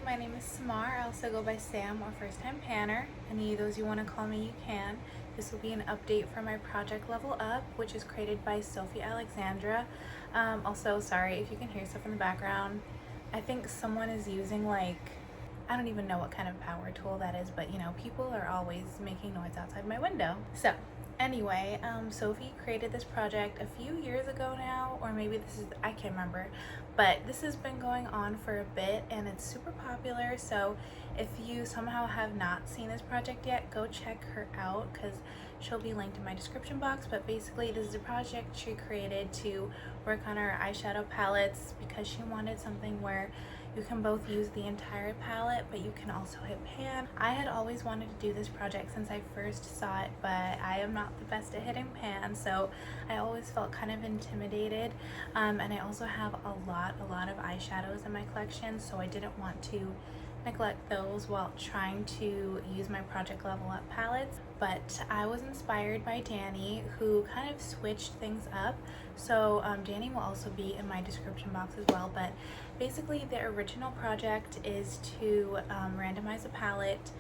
my name is Samar. I also go by Sam or First Time Panner. Any of those you want to call me, you can. This will be an update for my project Level Up, which is created by Sofie Alexandra. Also, sorry if you can hear stuff in the background. I think someone is using I don't even know what kind of power tool that is, but people are always making noise outside my window. So anyway, Sofie created this project a few years ago now, or maybe I can't remember, but this has been going on for a bit and it's super popular. So if you somehow have not seen this project yet, go check her out because she'll be linked in my description box. But basically this is a project she created to work on her eyeshadow palettes because she wanted something where you can both use the entire palette, but you can also hit pan. I had always wanted to do this project since I first saw it, but I am not the best at hitting pan, so I always felt kind of intimidated. And I also have a lot of eyeshadows in my collection, so I didn't want to neglect those while trying to use my Project Level Up palettes. But I was inspired by Dannie, who kind of switched things up. So Dannie will also be in my description box as well. But basically the original project is to randomize a palette,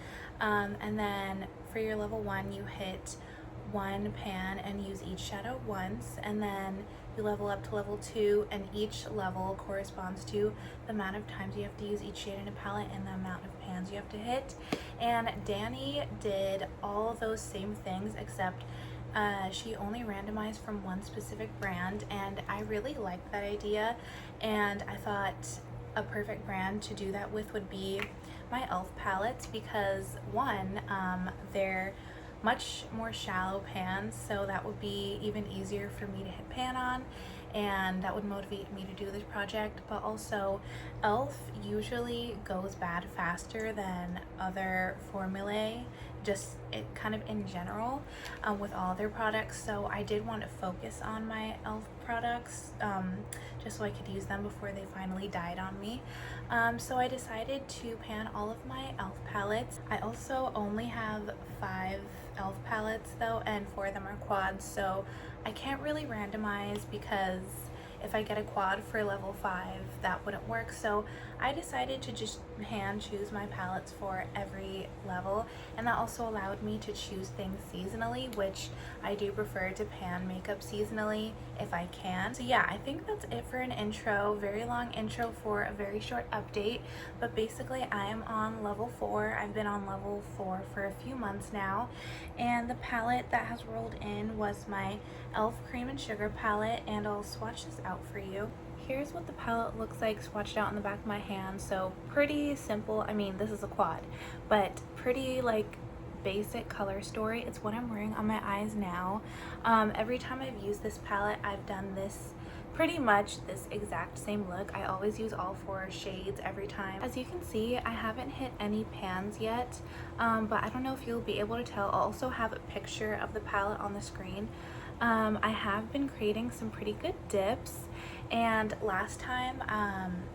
and then for your level 1 you hit one pan and use each shadow once, and then you level up to level 2, and each level corresponds to the amount of times you have to use each shade in a palette and the amount of pans you have to hit. And Dannie did all those same things, except she only randomized from one specific brand, and I really liked that idea, and I thought a perfect brand to do that with would be my e.l.f. palettes, because one, they're much more shallow pans, so that would be even easier for me to hit pan on, and that would motivate me to do this project. But also e.l.f. usually goes bad faster than other formulae, just it kind of in general, with all their products. So I did want to focus on my e.l.f. products, just so I could use them before they finally died on me. So I decided to pan all of my e.l.f. palettes. I also only have 5 e.l.f. palettes though, and 4 of them are quads, so I can't really randomize because if I get a quad for level 5, that wouldn't work. So I decided to just hand choose my palettes for every level, and that also allowed me to choose things seasonally, which I do prefer to pan makeup seasonally if I can. So yeah, I think that's it for an intro. Very long intro for a very short update, but basically I am on level 4. I've been on level 4 for a few months now, and the palette that has rolled in was my e.l.f. Cream and Sugar palette, and I'll swatch this out for you. Here's what the palette looks like swatched out in the back of my hand. So pretty simple. I mean, this is a quad, but pretty basic color story. It's what I'm wearing on my eyes now. Every time I've used this palette, I've done this pretty much this exact same look. I always use all 4 shades every time. As you can see, I haven't hit any pans yet, but I don't know if you'll be able to tell. I'll also have a picture of the palette on the screen. I have been creating some pretty good dips, and last time,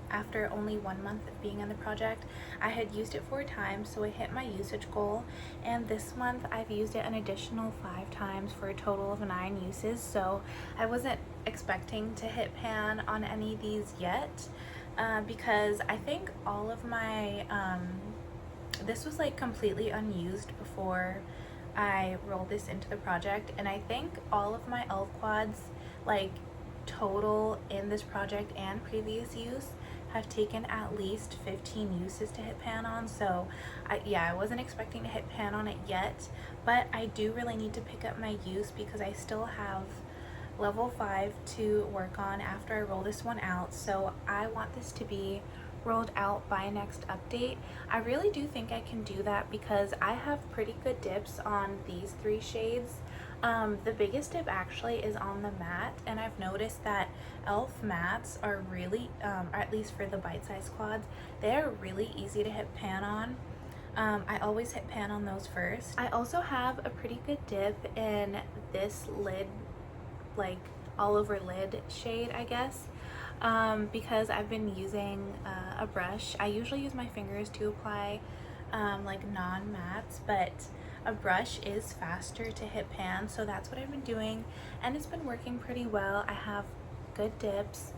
after only 1 month of being in the project, I had used it 4 times, so I hit my usage goal, and this month I've used it an additional 5 times for a total of 9 uses. So I wasn't expecting to hit pan on any of these yet, because I think all of my this was completely unused before I rolled this into the project, and I think all of my e.l.f. quads total in this project and previous use have taken at least 15 uses to hit pan on. So I wasn't expecting to hit pan on it yet, but I do really need to pick up my use because I still have level 5 to work on after I roll this one out. So I want this to be rolled out by next update. I really do think I can do that because I have pretty good dips on these 3 shades. The biggest dip actually is on the matte, and I've noticed that e.l.f. mattes are really, or at least for the bite-sized quads, they're really easy to hit pan on. I always hit pan on those first. I also have a pretty good dip in this lid, all over lid shade, I guess. Because I've been using a brush. I usually use my fingers to apply non-mattes, but a brush is faster to hit pan, so that's what I've been doing, and it's been working pretty well. I have good dips,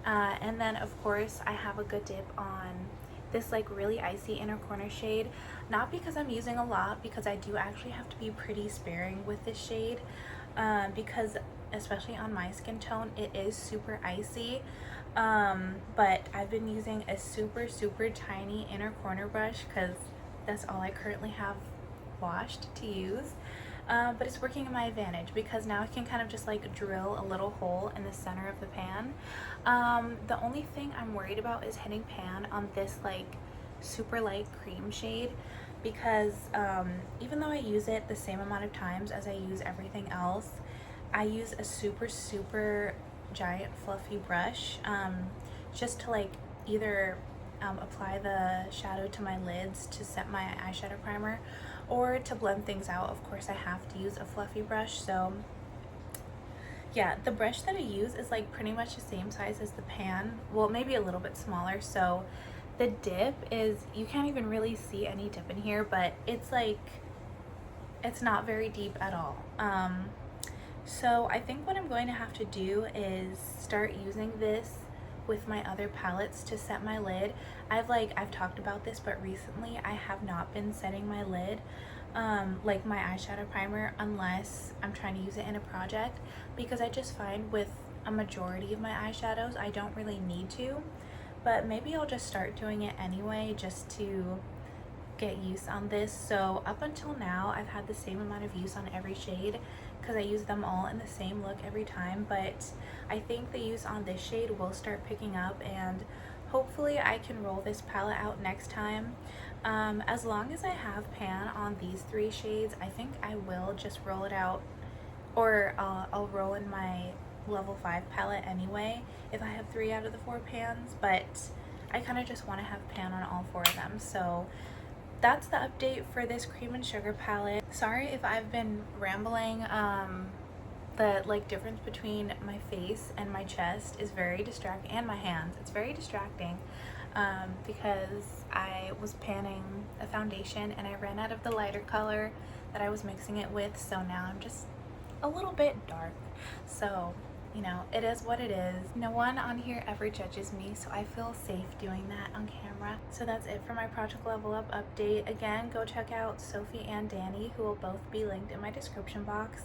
and then of course I have a good dip on this like really icy inner corner shade, not because I'm using a lot, because I do actually have to be pretty sparing with this shade, because especially on my skin tone it is super icy. But I've been using a super tiny inner corner brush because that's all I currently have washed to use. But it's working in my advantage because now I can kind of just like drill a little hole in the center of the pan. The only thing I'm worried about is hitting pan on this like super light cream shade, because even though I use it the same amount of times as I use everything else, I use a super giant fluffy brush, just to like either apply the shadow to my lids to set my eyeshadow primer, or to blend things out. Of course I have to use a fluffy brush. So yeah, the brush that I use is like pretty much the same size as the pan, well maybe a little bit smaller. So the dip is, you can't even really see any dip in here, but it's like, it's not very deep at all. So I think what I'm going to have to do is start using this with my other palettes to set my lid. I've talked about this, but recently I have not been setting my lid, like my eyeshadow primer, unless I'm trying to use it in a project, because I just find with a majority of my eyeshadows I don't really need to. But maybe I'll just start doing it anyway, just to get use on this. So up until now I've had the same amount of use on every shade because I use them all in the same look every time, but I think the use on this shade will start picking up, and hopefully I can roll this palette out next time. As long as I have pan on these 3 shades, I think I will just roll it out, or I'll roll in my level 5 palette anyway if I have 3 out of the 4 pans, but I kind of just want to have pan on all 4 of them. So that's the update for this cream and sugar palette. Sorry if I've been rambling. The like difference between my face and my chest is very distracting, and my hands, it's very distracting, because I was panning a foundation and I ran out of the lighter color that I was mixing it with, so now I'm just a little bit dark. So you know, it is what it is. No one on here ever judges me, so I feel safe doing that on camera. So that's it for my Project Level Up update. Again, go check out Sofie and Dannie, who will both be linked in my description box,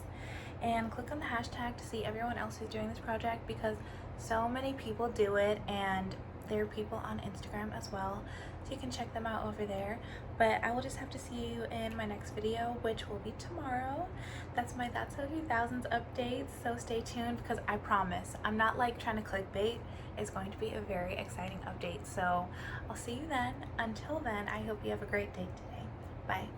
and click on the hashtag to see everyone else who's doing this project, because so many people do it, and there are people on Instagram as well, so you can check them out over there. But I will just have to see you in my next video, which will be tomorrow. That's my That's So 2000s update, so stay tuned, because I promise I'm not like trying to clickbait. It's going to be a very exciting update, so I'll see you then. Until then, I hope you have a great day today. Bye.